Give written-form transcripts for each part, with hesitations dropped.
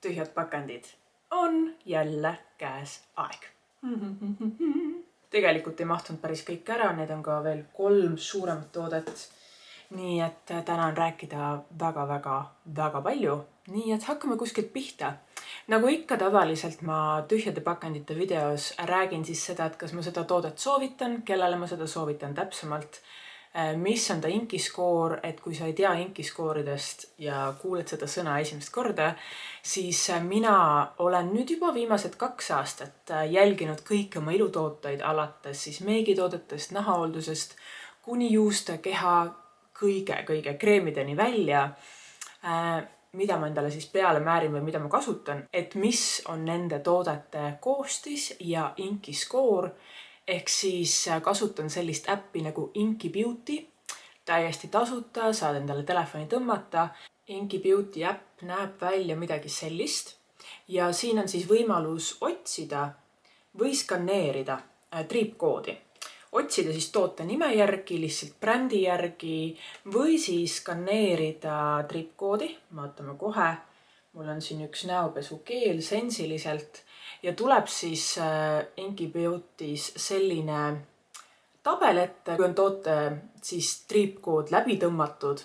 tühjad pakendid on jälle käes aeg. Tegelikult ei mahtunud päris kõik ära, need on ka veel 3 suuremat toodet. Nii et täna on rääkida väga palju. Nii et hakkame kuskilt pihta. Nagu ikka tavaliselt ma tühjade pakendite videos räägin siis seda, et kas ma seda toodet soovitan, kellele ma seda soovitan täpsemalt, mis on ta inkiskoor, et kui sa ei tea inkискooridest ja kuuled seda sõna esimest korda, siis mina olen nüüd juba viimased 2 aastat jälginud kõiki oma ilutooteid alates siis meigitoodetest, nahahooldusest, kuni juuste, keha, kõige kreemideni välja, mida ma endale siis peale määrin või mida ma kasutan, et mis on nende toodete koostis ja inkiskoor. Ehk siis kasutan sellist äppi nagu Inky Beauty, täiesti tasuta, saad endale telefoni tõmmata. Inky Beauty äpp näeb välja midagi sellist ja siin on siis võimalus otsida või skanneerida triipkoodi. Otsida siis toote nime järgi, lihtsalt brändi järgi või siis skanneerida triipkoodi. Vaatame kohe, mul on siin üks näopesukeel sensiliselt. Ja tuleb siis Inky Beauty's selline tabel ette, kui on toote siis triipkood läbi tõmmatud.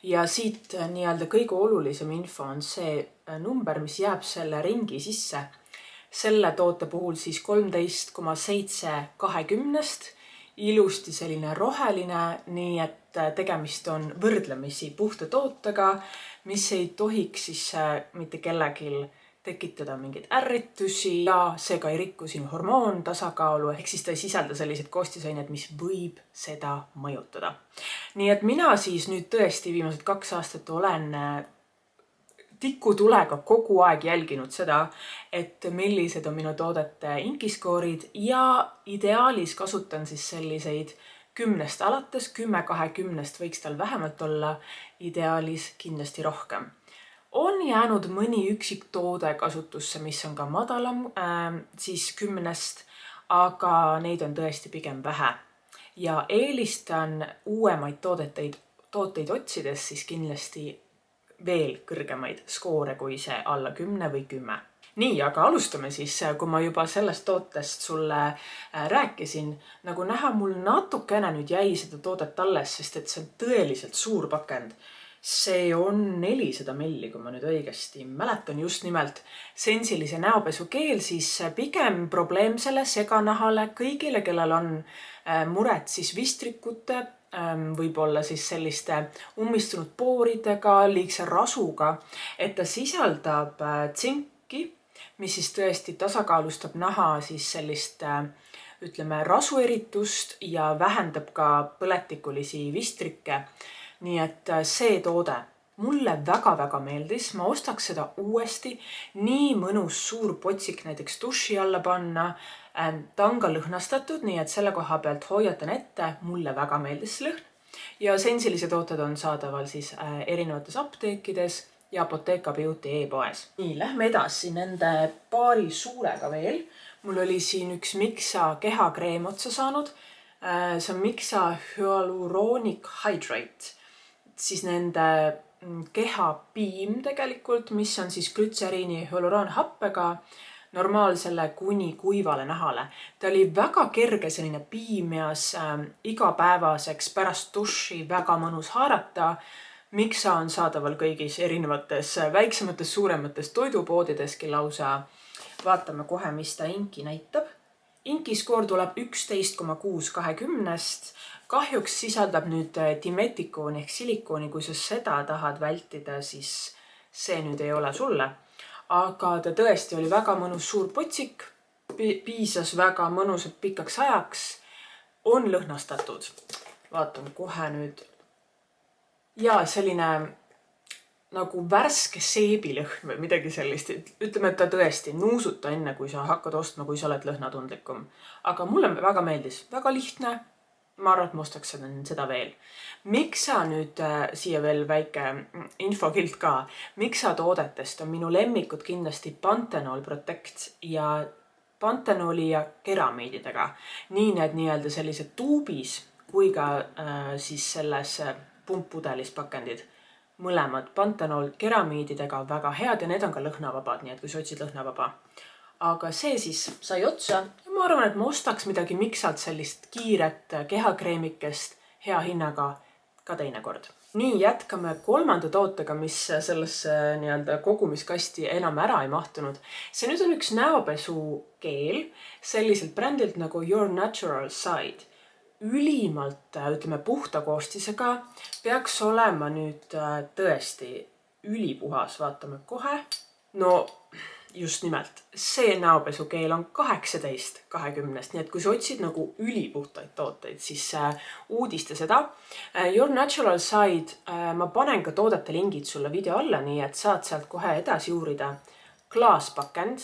Ja siit nii-öelda kõige olulisem info on see number, mis jääb selle ringi sisse. Selle toote puhul siis 13,7/20. Ilusti selline roheline, nii et tegemist on võrdlemisi puhta tootega, mis ei tohiks siis mitte kellegil tekitada mingeid ärritusi ja seega ei rikku siin hormoontasakaalu, ehk siis ta ei sisalda sellised koostisaineid, mis võib seda mõjutada. Nii et mina siis nüüd tõesti viimased 2 aastat olen tikutulega kogu aeg jälginud seda, et millised on minu toodete inkiskoorid ja ideaalis kasutan siis selliseid 10 alates, 10/20 võiks tal vähemalt olla, ideaalis kindlasti rohkem. On jäänud mõni üksik toode kasutusse, mis on ka madalam siis 10, aga neid on tõesti pigem vähe. Ja eelistan uuemaid tooteid otsides siis kindlasti veel kõrgemaid skoore kui see alla 10 või 10. Nii, aga alustame siis, kui ma juba sellest tootest sulle rääkisin. Nagu näha, mul natukene nüüd jäi seda toodet alles, sest et see on tõeliselt suur pakend. See on 400 ml, kui ma nüüd õigesti mäletan, just nimelt sensilise näopesukeel, siis pigem probleemsele seganahale kõigile, kellel on muret siis vistrikute, võib-olla siis selliste ummistunud pooridega, liigse rasuga, et ta sisaldab tsinki, mis siis tõesti tasakaalustab naha siis sellist, ütleme, rasueritust ja vähendab ka põletikulisi vistrikke. Nii et see toode mulle väga meeldis, ma ostaks seda uuesti, nii mõnus suur potsik näiteks duši alla panna. Ta on ka lõhnastatud, nii et selle koha pealt hoiatan ette, mulle väga meeldis see lõhn. Ja sensilise tooted on saadaval siis erinevates apteekides ja Apotheka Beauty e-poes. Nii, lähme edasi nende paari suurega veel. Mul oli siin üks Mixa kehakreem otsa saanud. See on Mixa Hyaluronic Hydrate. Siis nende kehapiim tegelikult, mis on siis glütseriini hüaluroonhappega normaalsele kuni kuivale nahale. Ta oli väga kerge selline piimias, igapäevaseks pärast duši väga mõnus haarata. Mixa on saadaval kõigis erinevates väiksemates, suuremates toidupoodideski lausa. Vaatame kohe, mis ta inki näitab. Inkiskoor tuleb 11,6/20. Kahjuks sisaldab nüüd dimetikooni ehk silikooni, kui sa seda tahad vältida, siis see nüüd ei ole sulle. Aga ta tõesti oli väga mõnus suur potsik, piisas väga mõnusalt pikaks ajaks, on lõhnastatud. Vaatan kohe nüüd. Ja selline nagu värske seebilõhn või midagi sellist. Ütleme, et ta tõesti nuusuta enne, kui sa hakkad ostma, kui sa oled lõhnatundlikum. Aga mulle väga meeldis, väga lihtne. Ma arvan, et ma ostaks seda veel. Mixa nüüd siia veel väike infokilt ka. Mixa toodetest on minu lemmikud kindlasti Panthenol Protect ja Panthenoli ja keramiididega. Nii need nii-öelda sellised tuubis kui ka siis selles pumppudelis pakendid. mõlemad Panthenol keramiididega väga head ja need on ka lõhnavabad, nii et kui sa otsid lõhnavaba. Aga see siis sai otsa ja ma arvan, et ma ostaks midagi Miksalt sellist kiiret kehakreemikest hea hinnaga ka teinekord. Nii, jätkame kolmanda tootega, mis sellesse nii-öelda kogumiskasti enam ära ei mahtunud. See nüüd on üks näopesukeel selliselt brändilt nagu Your Natural Side. Ülimalt, ütleme, puhta koostisega, peaks olema nüüd tõesti ülipuhas, vaatame kohe. No just nimelt, see näopesukeel on 18/20, nii et kui sa otsid nagu ülipuhtaid tooteid, siis uudista seda. Your Natural Side, ma panen ka toodete lingid sulle video alla, nii et saad sealt kohe edasi uurida. Klaaspakend.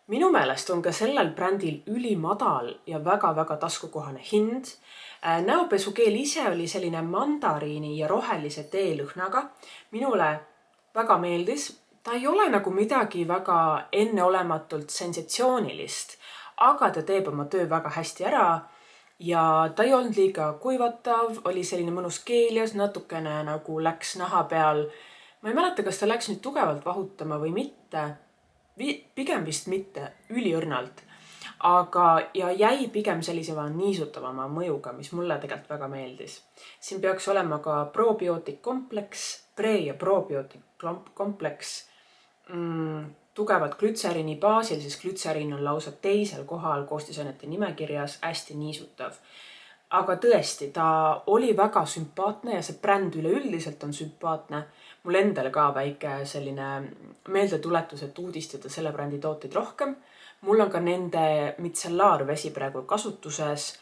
Minu meelest on ka sellel brändil ülimadal ja väga-väga taskukohane hind. Näopesukeel ise oli selline mandariini ja rohelise teelõhnaga. Minule väga meeldis. Ta ei ole nagu midagi väga enneolematult sensatsioonilist, aga ta teeb oma töö väga hästi ära ja ta ei olnud liiga kuivatav, oli selline mõnus keelias, natukene nagu läks naha peal. Ma ei mäleta, kas ta läks nüüd tugevalt vahutama või mitte. Pigem vist mitte, üliõrnalt. Aga ja jäi pigem sellise niisutavama mõjuga, mis mulle tegelikult väga meeldis. Siin peaks olema ka probiootikkompleks, pre- ja probiootikkompleks, tugevalt glütseriini baasil, siis glütseriin on lausa teisel kohal koostisainete nimekirjas, hästi niisutav. Aga tõesti, ta oli väga sümpaatne ja see bränd üleüldiselt on sümpaatne. Mul endale ka väike selline meeldetuletus, et uudistada selle brändi tooteid rohkem. Mul on ka nende mitsellaarvesi praegu kasutuses.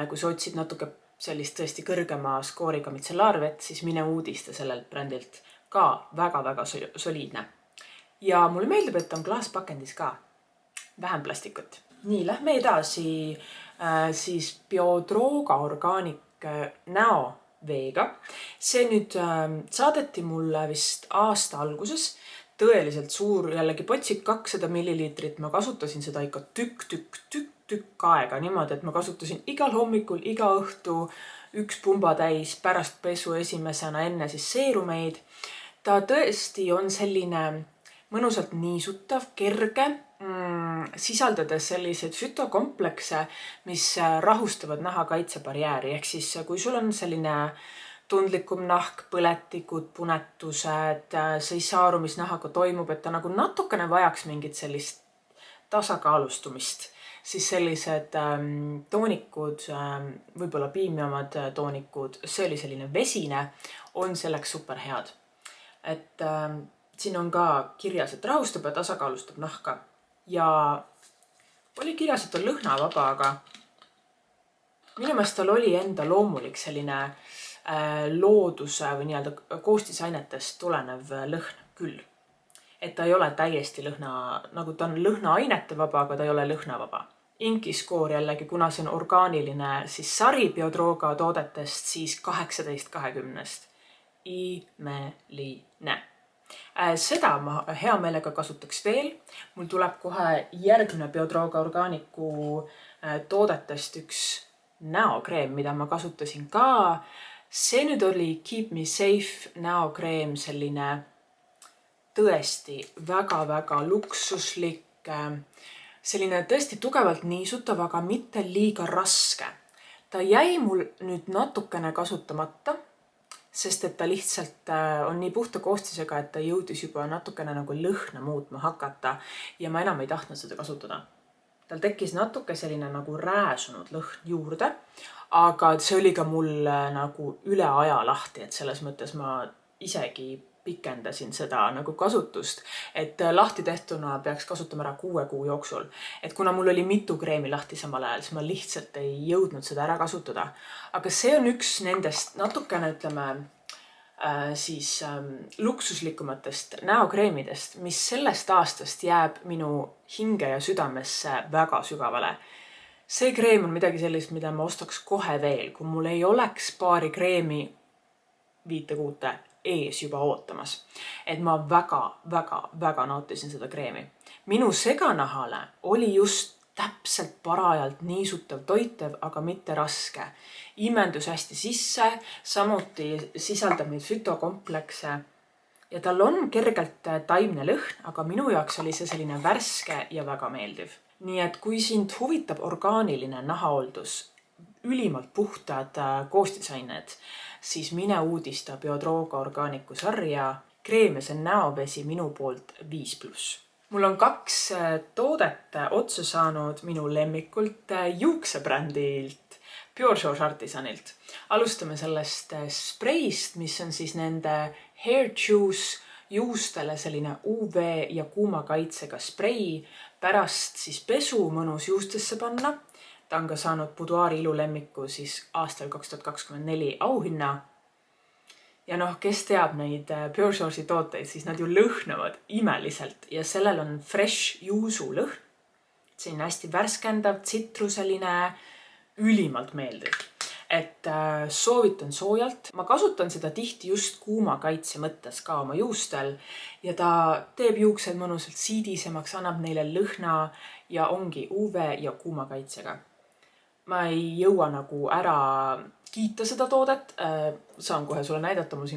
Kui sa otsid natuke sellist tõesti kõrgema skooriga mitsellaarvett, siis mine uudista sellelt brändilt ka väga-väga soliidne. Ja mulle meeldib, et on klaaspakendis ka vähem plastikut. Nii, lähme edasi siis Biodroga Organic näoveega. See nüüd saadeti mulle vist aasta alguses. Tõeliselt suur, jällegi potsik 200 milliliitrit. Ma kasutasin seda ikka tükk aega niimoodi, et ma kasutasin igal hommikul, iga õhtu üks pumba täis pärast pesu esimesena enne siis seerumeid. Ta tõesti on selline mõnusalt niisutav, kerge, sisaldades selliseid fütokomplekse, mis rahustavad naha kaitsebarjääri. Ehk siis, kui sul on selline tundlikum nahk, põletikud, punetused, siis saarumisnahaga toimub, et ta nagu natukene vajaks mingit sellist tasakaalustumist, siis sellised toonikud, võib-olla piimjamad toonikud, see oli selline vesine, on selleks super head. Et siin on ka kirjas, et rahustab ja tasakaalustab nahka ja oli kirjas, et on lõhnavaba, aga minu meelest tal oli enda loomulik selline looduse või nii-öelda koostisainetest tulenev lõhn küll. Et ta ei ole täiesti lõhna, nagu ta on lõhnaainete vaba, aga ta ei ole lõhnavaba. Inkiskoor jällegi, kuna see on orgaaniline, siis sari Biodroga toodetest, siis 18/20. Imeline. Seda ma hea meelega kasutaks veel. Mul tuleb kohe järgmine Biodroga Organicu toodetest üks näokreem, mida ma kasutasin ka. See nüüd oli Keep Me Safe näokreem, selline tõesti väga-väga luksuslik, selline tõesti tugevalt niisutav, aga mitte liiga raske. Ta jäi mul nüüd natukene kasutamata, sest et ta lihtsalt on nii puhta koostisega, et ta jõudis juba natukene nagu lõhna muutma hakata ja ma enam ei tahtnud seda kasutada. Tal tekkis natuke selline nagu rääsunud lõhn juurde, aga see oli ka mul nagu üle aja lahti, et selles mõttes ma isegi pikendasin seda nagu kasutust, et lahti tehtuna peaks kasutama ära 6 kuu jooksul. Et kuna mul oli mitu kreemi lahti samal ajal, siis ma lihtsalt ei jõudnud seda ära kasutada. Aga see on üks nendest natukene, ütleme, siis luksuslikumatest näokreemidest, mis sellest aastast jääb minu hinge ja südamesse väga sügavale. See kreem on midagi sellist, mida ma ostaks kohe veel, kui mul ei oleks paari kreemi 5 kuute ees juba ootamas. Et ma väga nautisin seda kreemi. Minu seganahale oli just täpselt parajalt niisutav, toitev, aga mitte raske. Imendus hästi sisse, samuti sisaldab neid fütokomplekse. ja tal on kergelt taimne lõhn, aga minu jaoks oli see selline värske ja väga meeldiv. Nii et kui sind huvitab orgaaniline nahahooldus, ülimalt puhtad koostisained, siis mine uudista Biodroga Organicu sarja kreem ja näopesi minu poolt 5+. Mul on 2 toodet otsa saanud minu lemmikult juuksebrändilt Pure Shores Artisanilt. Alustame sellest spreist, mis on siis nende Hair Juice juustele selline UV ja kuumakaitsega sprei. Pärast siis pesu mõnus juustesse panna. Ta on ka saanud Boudoiri ilulemmiku siis aastal 2024 auhinna. Ja kes teab neid Pure Shores'i tooteid, siis nad ju lõhnavad imeliselt ja sellel on fresh juusu lõhn. See on hästi värskendav, tsitruseline, ülimalt meeldiv. Et soovitan soojalt. Ma kasutan seda tihti just kuumakaitse mõttes ka oma juustel ja ta teeb juuksed mõnusalt siidisemaks, annab neile lõhna ja ongi UV ja kuumakaitsega. Ma ei jõua nagu ära kiita seda toodet. Saan kohe sulle näidata, mul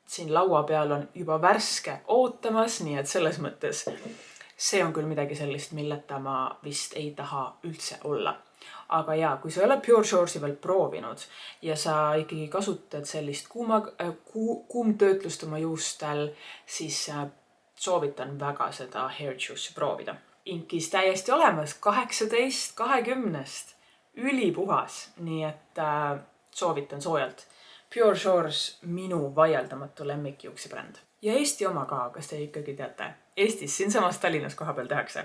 siin laua peal on juba värske ootamas, nii et selles mõttes see on küll midagi sellist, milleta ma vist ei taha üldse olla. Aga jaa, kui sa ei ole Pure Shores'i veel proovinud ja sa ikkagi kasutad sellist kuumtöötlust oma juustel, siis soovitan väga seda Hair Juice'i proovida. Inkis täiesti olemas 18-20. Ülipuhas, nii et soovitan soojalt. Pure Shores minu vaieldamatu lemmikjuuksebränd. Ja Eesti oma ka, kas te ikkagi teate? Eestis siinsamas Tallinnas koha peal tehakse.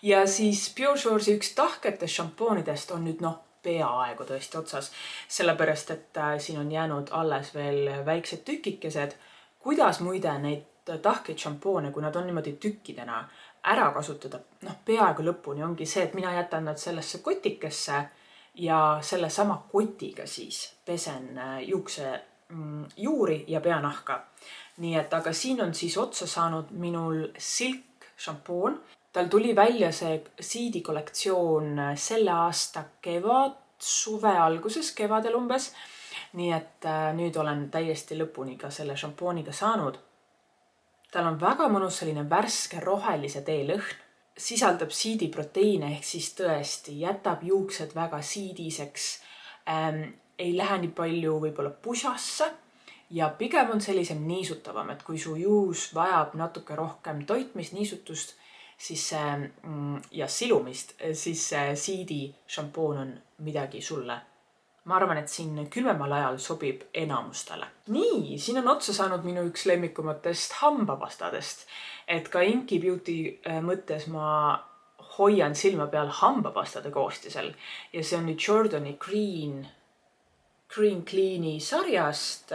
Ja siis Pure Shores'i üks tahketest šampoonidest on nüüd peaaegu tõesti otsas. Sellepärast, et siin on jäänud alles veel väiksed tükikesed. Kuidas muide neid tahkeid šampoone, kui nad on niimoodi tükkidena ära kasutada, peaaegu lõpuni ongi see, et mina jätan nad sellesse kotikesse ja selle sama kotiga siis pesen juukse juuri ja peanahka. Nii et, aga siin on siis otsa saanud minul Silk šampoon. Tal tuli välja see Seedi kollektsioon selle aasta suve alguses, kevadel umbes. Nii et nüüd olen täiesti lõpuni ka selle šampooniga saanud. Tal on väga mõnus selline värske rohelise tee lõhn. Sisaldab Seedi proteiine ehk siis tõesti jätab juuksed väga siidiseks. Ei lähe nii palju võib-olla pusasse ja pigem on sellisem niisutavam, et kui su juus vajab natuke rohkem toitmist, niisutust siis, ja silumist, siis Seedi šampoon on midagi sulle. Ma arvan, et siin külmemal ajal sobib enamustele. Nii, siin on otsa saanud minu üks lemmikumatest hambapastadest. Et ka Inki Beauty mõttes ma hoian silma peal hambapastade koostisel. Ja see on nüüd Jordani Green Clean'i sarjast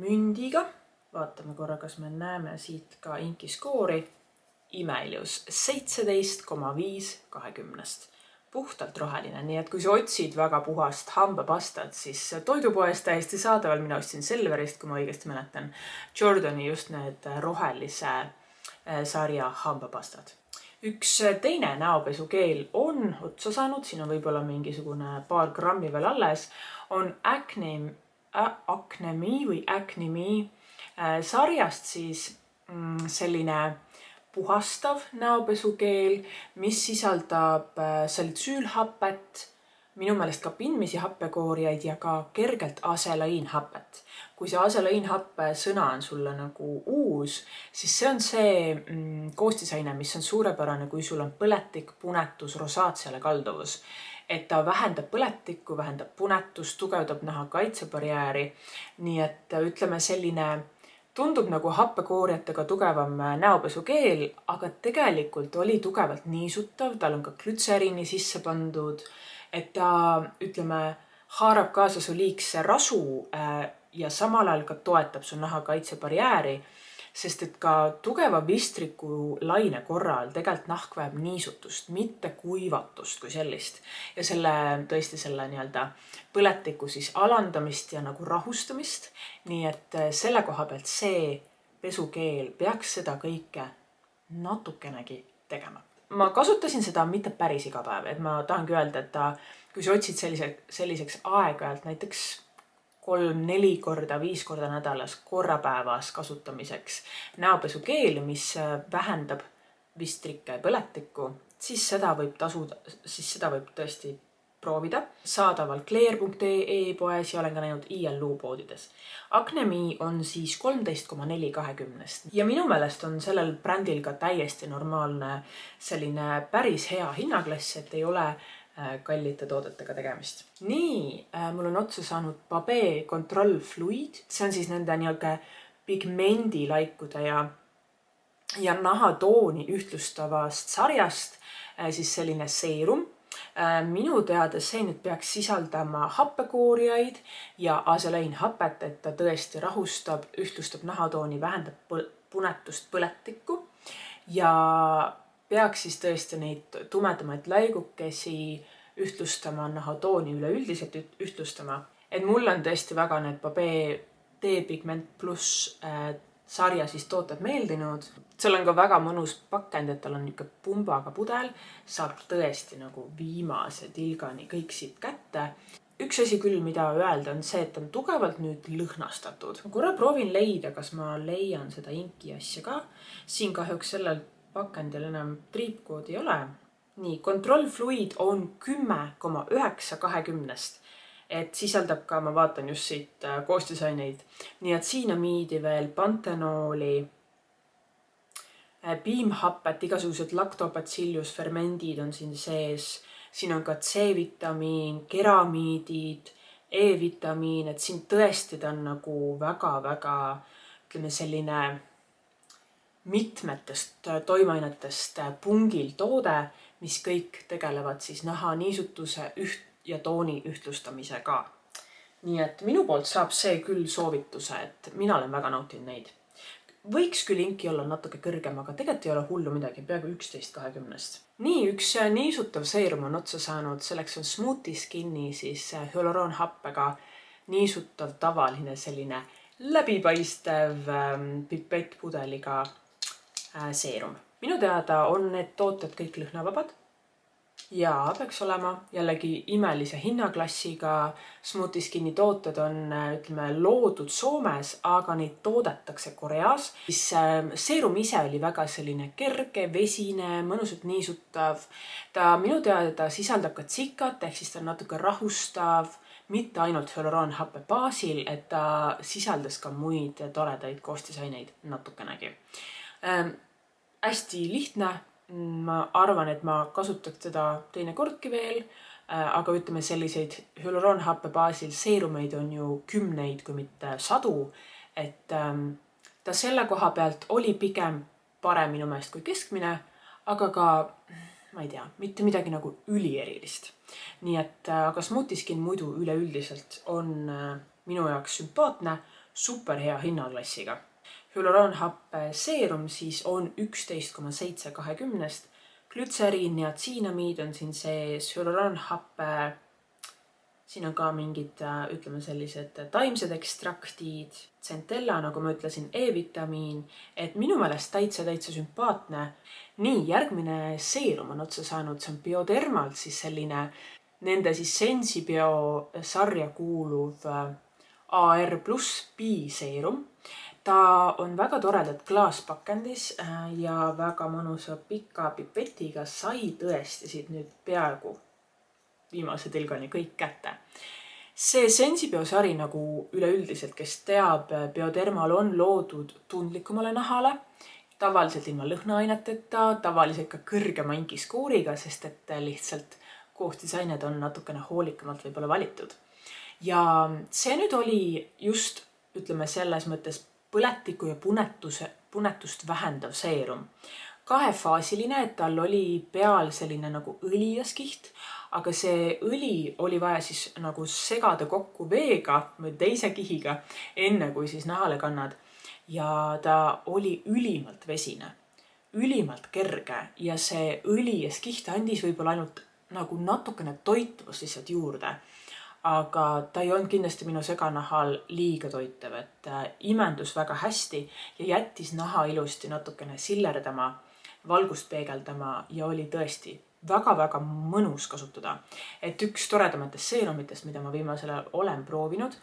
mündiga. Vaatame korra, kas me näeme siit ka Inki skoori. Imeilus 17,5/20. Puhtalt roheline, nii et kui sa otsid väga puhast hambapastat, siis toidupoest täiesti saadaval, mina ostsin Selverist, kui ma õigesti mäletan, Jordani just need rohelise sarja hambapastad. Üks teine näopesukeel on otsa saanud, siin on võib-olla mingisugune paar grammi veel alles, on Acneme sarjast siis selline puhastav näopesukeel, mis sisaldab salitsüülhapet, minu meelest ka pindmisi happekooriaid ja ka kergelt aselaiinhapet. Kui see aselaiinhappe sõna on sulle nagu uus, siis see on see koostisaine, mis on suurepärane, kui sul on põletik, punetus, rosaatsiale kalduvus. Et ta vähendab põletikku, vähendab punetust, tugevdab naha kaitsebarjääri. Nii et ütleme selline tundub nagu happekooriatega tugevam näopesukeel, aga tegelikult oli tugevalt niisutav, tal on ka glütseriini sisse pandud, et ta, ütleme, haarab kaasa su liigse rasu ja samal ajal ka toetab su naha kaitsebarjääri, sest et ka tugeva vistriku laine korral tegelikult nahk vajab niisutust, mitte kuivatust kui sellist. Ja tõesti selle nii-öelda põletiku siis alandamist ja nagu rahustamist. Nii et selle koha pealt see pesukeel peaks seda kõike natukenegi tegema. Ma kasutasin seda mitte päris iga päev, et ma tahangi öelda, et kui sa otsid selliseks aeg-ajalt näiteks 3-4 korda, 5 korda nädalas, korra päevas kasutamiseks näopesukeeli, mis vähendab vistrike põletikku, siis seda võib tõesti proovida. Saadaval clear.ee poes ja olen ka näinud ILU poodides. Acne-Me on siis 13,4/20. Ja minu meelest on sellel brändil ka täiesti normaalne selline päris hea hinnaklass, et ei ole kallite toodetega tegemist. Nii, mul on otsa saanud Babé Control Fluid. See on siis nende nii-öelda pigmendilaikude ja nahatooni ühtlustavast sarjast siis selline seerum. Minu teada see nüüd peaks sisaldama happekoorijaid ja aseleinhapet, et ta tõesti rahustab, ühtlustab nahatooni, vähendab punetust, põletikku ja peaks siis tõesti neid tumedamaid laigukesi ühtlustama, nahatooni üleüldiselt ühtlustama. Et mulle on tõesti väga need Babé D-Pigment Plus sarja siis tooted meeldinud. Seal on ka väga mõnus pakend, et tal on ikka pumbaga pudel, saab tõesti nagu viimase tilgani kõik siit kätte. Üks asi küll, mida öelda, on see, et on tugevalt nüüd lõhnastatud. Ma korra proovin leida, kas ma leian seda inki asja ka. Siin kahjuks sellel pakendil enam triipkoodi ei ole. Nii, Control Fluid on 10,9/20. Et sisaldab ka, ma vaatan just siit koostisaineid, niatsiinamiidi veel, pantenooli, piimhappet, igasugused lactobacillus fermendid on siin sees. Siin on ka C-vitamiin, keramiidid, E-vitamiin, et siin tõesti ta on nagu väga-väga, ütleme selline mitmetest toimeainetest pungil toode, mis kõik tegelevad siis naha niisutuse ja tooni ühtlustamisega. Nii et minu poolt saab see küll soovituse, et mina olen väga nautinud neid. Võiks küll inki olla natuke kõrgem, aga tegelikult ei ole hullu midagi, peaaegu 11/20. Nii, üks niisutav seerum on otsa saanud, selleks on Smoothie Skin'i siis hyaluroonhappega niisutav tavaline selline läbipaistev pipettpudeliga seerum. Minu teada on need tooted kõik lõhnavabad. Ja peaks olema jällegi imelise hinnaklassiga. Smoothie Skin'i tooted on, ütleme, loodud Soomes, aga neid toodetakse Koreas. Seerum ise oli väga selline kerge, vesine, mõnusalt niisutav. Ta minu teada sisaldab ka tsikat, ehk siis ta on natuke rahustav, mitte ainult hyaluroonhappe baasil, et ta sisaldas ka muid toredaid koostisaineid natukenegi. Hästi lihtne. Ma arvan, et ma kasutaks seda teinekordki veel, aga ütleme selliseid hyaluroonhappe baasil seerumeid on ju 10, kui mitte 100, et ta selle koha pealt oli pigem parem minu meelest kui keskmine, aga ka, ma ei tea, mitte midagi nagu ülierilist. Nii et aga Smoothie Skin muidu üleüldiselt on minu jaoks sümpaatne, super hea hinnaklassiga. Hyaluroonhappe seerum siis on 11,7/20. Glütseriin ja tsiinamiid on siin sees, hyaluroonhappe, siin on ka mingid, ütleme sellised taimsed ekstraktid, centella, nagu ma ütlesin, E-vitamiin, et minu meelest täitsa sümpaatne. Nii, järgmine seerum on otsa saanud, see on Biodermalt siis selline nende siis Sensibio sarja kuuluv AR+ B-seerum. Ta on väga toredat klaaspakendis ja väga mõnusa pika pipetiga sai tõesti siit nüüd peaaegu viimase tilgani kõik kätte. See Sensibio sari nagu üleüldiselt, kes teab, Biodermal on loodud tundlikumale nahale, tavaliselt ilma lõhnaaineteta, tavaliselt ka kõrgema inkiskooriga, sest et lihtsalt koostisained on natukene hoolikamalt võib-olla valitud. Ja see nüüd oli just, ütleme selles mõttes, põletiku ja punetust vähendav seerum. Kahefaasiline, et tal oli peal selline nagu õlijaskiht, aga see õli oli vaja siis nagu segada kokku veega või teise kihiga, enne kui siis nahale kannad. Ja ta oli ülimalt vesine, ülimalt kerge ja see õlijaskiht andis võib-olla ainult nagu natukene toituvust lihtsalt juurde. Aga ta ei olnud kindlasti minu seganahal liiga toitev, et imendus väga hästi ja jättis naha ilusti natukene sillerdama, valgust peegeldama ja oli tõesti väga-väga mõnus kasutada. Et üks toredamatest seerumitest, mida ma viimasel ajal olen proovinud,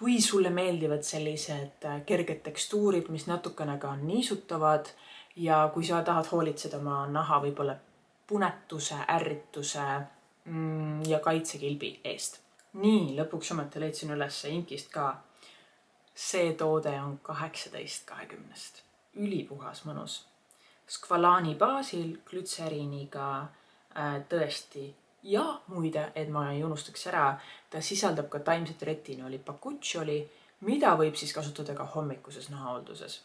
kui sulle meeldivad sellised kerged tekstuurid, mis natukene ka niisutavad ja kui sa tahad hoolitseda oma naha võib-olla punetuse, ärrituse ja kaitsekilbi eest. Nii, lõpuks ometi leidsin üles inkist ka. See toode on 18-20. Ülipuhas mõnus. Skvalani baasil, glütseriiniga tõesti. Ja muide, et ma ei unustaks ära, ta sisaldab ka taimset retinooli patšoli, mida võib siis kasutada ka hommikuses nahaolduses.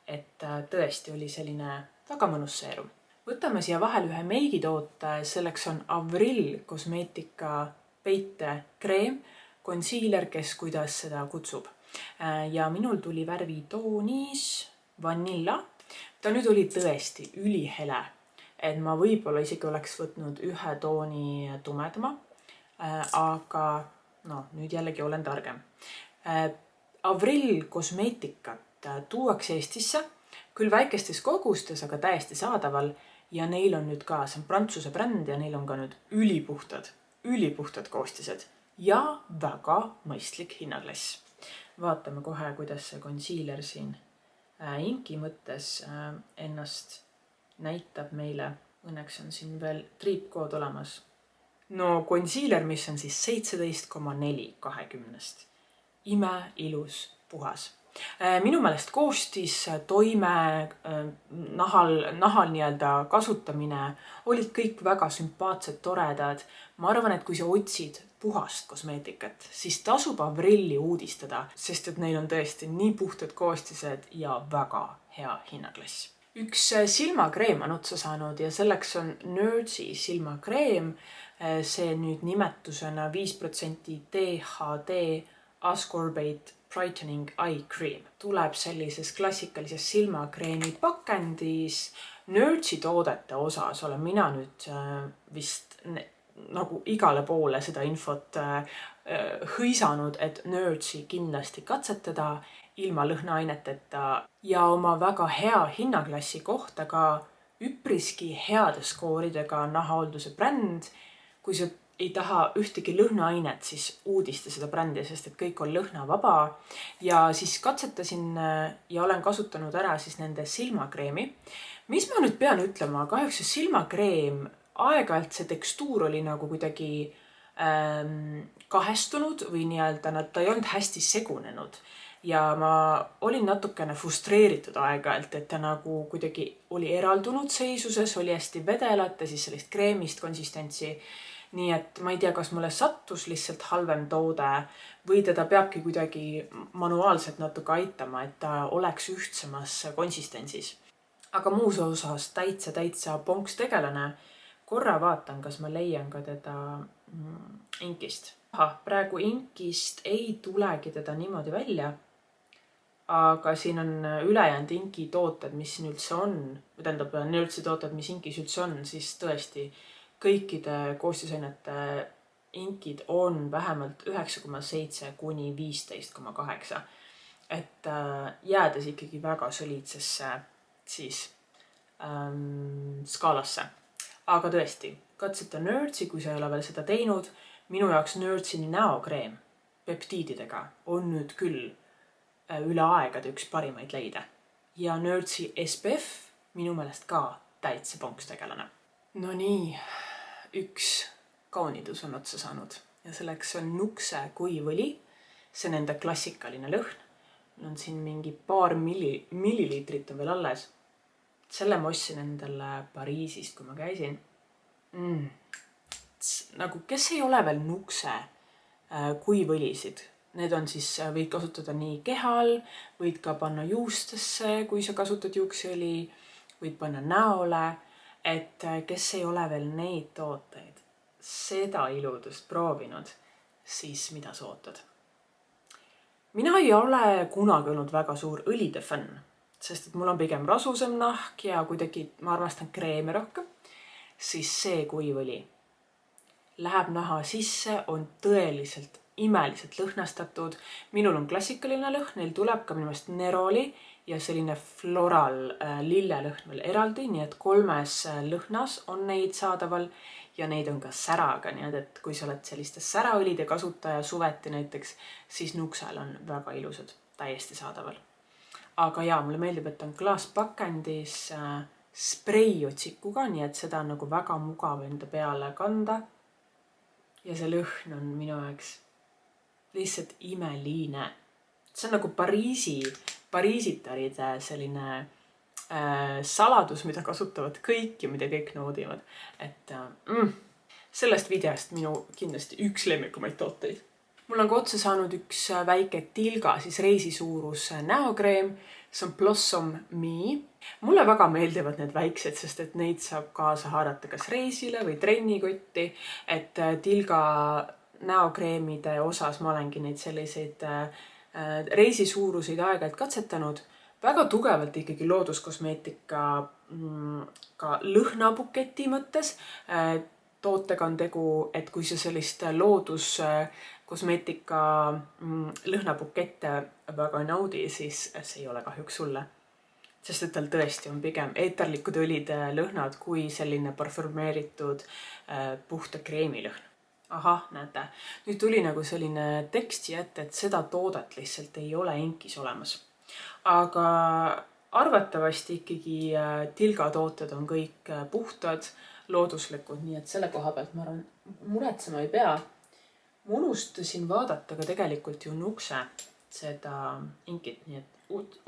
Et tõesti oli selline väga mõnus seerum. Võtame siia vahel ühe meigitoote, selleks on Avril kosmeetika peitekreem, concealer, kes kuidas seda kutsub. Ja minul tuli värvitoonis Vanilla. Ta nüüd oli tõesti ülihele, et ma võib-olla isegi oleks võtnud ühe tooni tumedama, aga nüüd jällegi olen targem. Avril kosmeetikat tuuakse Eestisse, küll väikestes kogustes, aga täiesti saadaval ja neil on nüüd ka, see on Prantsuse bränd ja neil on ka nüüd ülipuhtad koostised ja väga mõistlik hinnaklass. Vaatame kohe, kuidas see concealer siin inki mõttes ennast näitab meile. Õnneks on siin veel triipkood olemas. No concealer, mis on siis 17,4-20. Ime ilus puhas. Minu meelest koostis, toime, nahal nii-öelda kasutamine olid kõik väga sümpaatsed, toredad. Ma arvan, et kui sa otsid puhast kosmeetikat, siis tasub Avrilli uudistada, sest et neil on tõesti nii puhtad koostised ja väga hea hinnaklass. Üks silmakreem on otsa saanud ja selleks on Nerdsy silmakreem. See nüüd nimetusena 5% DHD Ascorbate Brightening Eye Cream. Tuleb sellises klassikalises silmakreemi pakendis. Nerdsy toodete osas olen mina nüüd vist nagu igale poole seda infot hõisanud, et Nerdsy kindlasti katsetada ilma lõhnaaineteta ja oma väga hea hinnaklassi kohta ka üpriski heade skooridega nahahoolduse bränd. Kui sa ei taha ühtegi lõhnaainet, siis uudista seda brändi, sest et kõik on lõhnavaba. Ja siis katsetasin ja olen kasutanud ära siis nende silmakreemi. Mis ma nüüd pean ütlema, kahjuks see silmakreem, aeg-ajalt see tekstuur oli nagu kuidagi kahestunud või nii-öelda ta ei olnud hästi segunenud. Ja ma olin natukene frustreeritud aeg-ajalt, et ta nagu kuidagi oli eraldunud seisuses, oli hästi vedelat ja siis sellist kreemist konsistentsi. Nii et ma ei tea, kas mulle sattus lihtsalt halvem toode või teda peabki kuidagi manuaalselt natuke aitama, et ta oleks ühtsemas konsistentsis. Aga muus osas täitsa ponks tegelane. Korra vaatan, kas ma leian ka teda inkist. Praegu inkist ei tulegi teda niimoodi välja. Aga siin on ülejäänud inki tooted, mis siin üldse on, tähendab Nerdsy tooted, mis inkis üldse on, siis tõesti kõikide koostisainete inkid on vähemalt 9,7 kuni 15,8. Et jäädes ikkagi väga soliidsesse siis skaalasse. Aga tõesti, katseta Nerdsy, kui sa ei ole veel seda teinud. Minu jaoks Nerdsy näokreem peptiididega on nüüd küll üle aegade üks parimaid leide. Ja Nerdsy SPF minu meelest ka täitsa ponks tegelane. No nii, üks kaunidus on otsa saanud ja selleks on Nuxe kuivõli. See on enda klassikaline lõhn. On siin mingi paar milliliitrit on veel alles. Selle ma ostsin endale Pariisist, kui ma käisin. Nagu, kes ei ole veel Nuxe kuivõlisid? Need on siis, võid kasutada nii kehal, võid ka panna juustesse, kui sa kasutad juukseõli, võid panna näole, et kes ei ole veel neid tooteid, seda iludust proovinud, siis mida sa ootad? Mina ei ole kunagi olnud väga suur õlide fänn, sest et mul on pigem rasusem nahk ja kuidagi ma armastan kreemi rohkem, siis see kuivõli läheb naha sisse, on tõeliselt imeliselt lõhnastatud. Minul on klassikaline lõhn, neil tuleb ka minu meelest neroli ja selline floral lillelõhn veel eraldi, nii et 3 lõhnas on neid saadaval ja neid on ka säraga, nii et kui sa oled selliste säraõlide kasutaja suveti näiteks, siis Nuxel on väga ilusad, täiesti saadaval. Aga jaa, mulle meeldib, et on klaaspakendis spreijotsikuga, nii et seda on nagu väga mugav enda peale kanda. Ja see lõhn on minu jaoks lihtsalt imeline. See on nagu pariisitaride selline saladus, mida kasutavad kõik ja mida kõik noodivad. Et sellest videost minu kindlasti üks lemmikumaid tooteid. Mul on ka otsa saanud üks väike Tilga, siis reisisuurus näokreem. See on Blossom Me. Mulle väga meeldivad need väiksed, sest et neid saab kaasa haarata kas reisile või trennikotti. Et Tilga näokreemide osas ma olengi neid selliseid reisisuuruseid aeg-ajalt katsetanud. Väga tugevalt ikkagi looduskosmeetika ka lõhnabuketi mõttes. Tootega on tegu, et kui sa sellist looduskosmeetika lõhnabukette väga naudi, siis see ei ole kahjuks sulle. Sest et tal tõesti on pigem eeterlikud õlide lõhnad kui selline parfümeeritud puhta kreemilõhn. Ahah, näete. Nüüd tuli nagu selline teksti ette, et seda toodet lihtsalt ei ole Inkis olemas. Aga arvatavasti ikkagi Tilga tooted on kõik puhtad, looduslikud, nii et selle koha pealt ma arvan, muretsema ei pea. Ma unustasin vaadata ka tegelikult ju Nuxe seda Inkit, nii et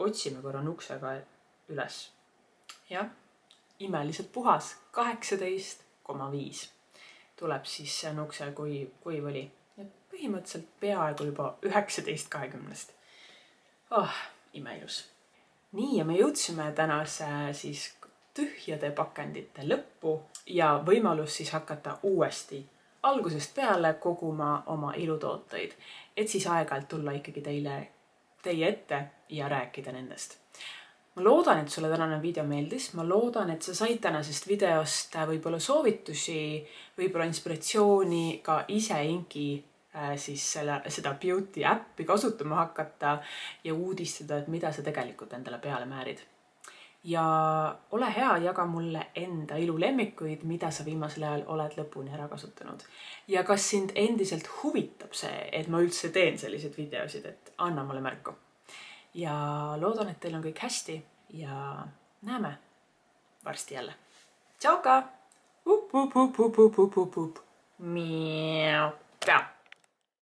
otsime korra Nuxega üles. Jah, imeliselt puhas, 18,5 tuleb siis Nuxe kui oli. Põhimõtteliselt peaaegu juba 19,20. Imeilus. Nii, ja me jõudsime tänase siis tühjade pakendite lõppu ja võimalus siis hakata uuesti algusest peale koguma oma ilutooteid, et siis aeg-ajalt tulla ikkagi teie ette ja rääkida nendest. Ma loodan, et sulle tänane video meeldis. Ma loodan, et sa said tänasest videost võib-olla soovitusi, võib-olla inspiratsiooni ka ise Inki siis seda beauty äppi kasutama hakata ja uudistada, et mida sa tegelikult endale peale määrid. Ja ole hea, jaga mulle enda ilulemmikuid, mida sa viimasel ajal oled lõpuni ära kasutanud. Ja kas sind endiselt huvitab see, et ma üldse teen selliseid videosid, et anna mulle märku. Ja loodan, et teil on kõik hästi ja näeme varsti jälle. Tšauka! Miau!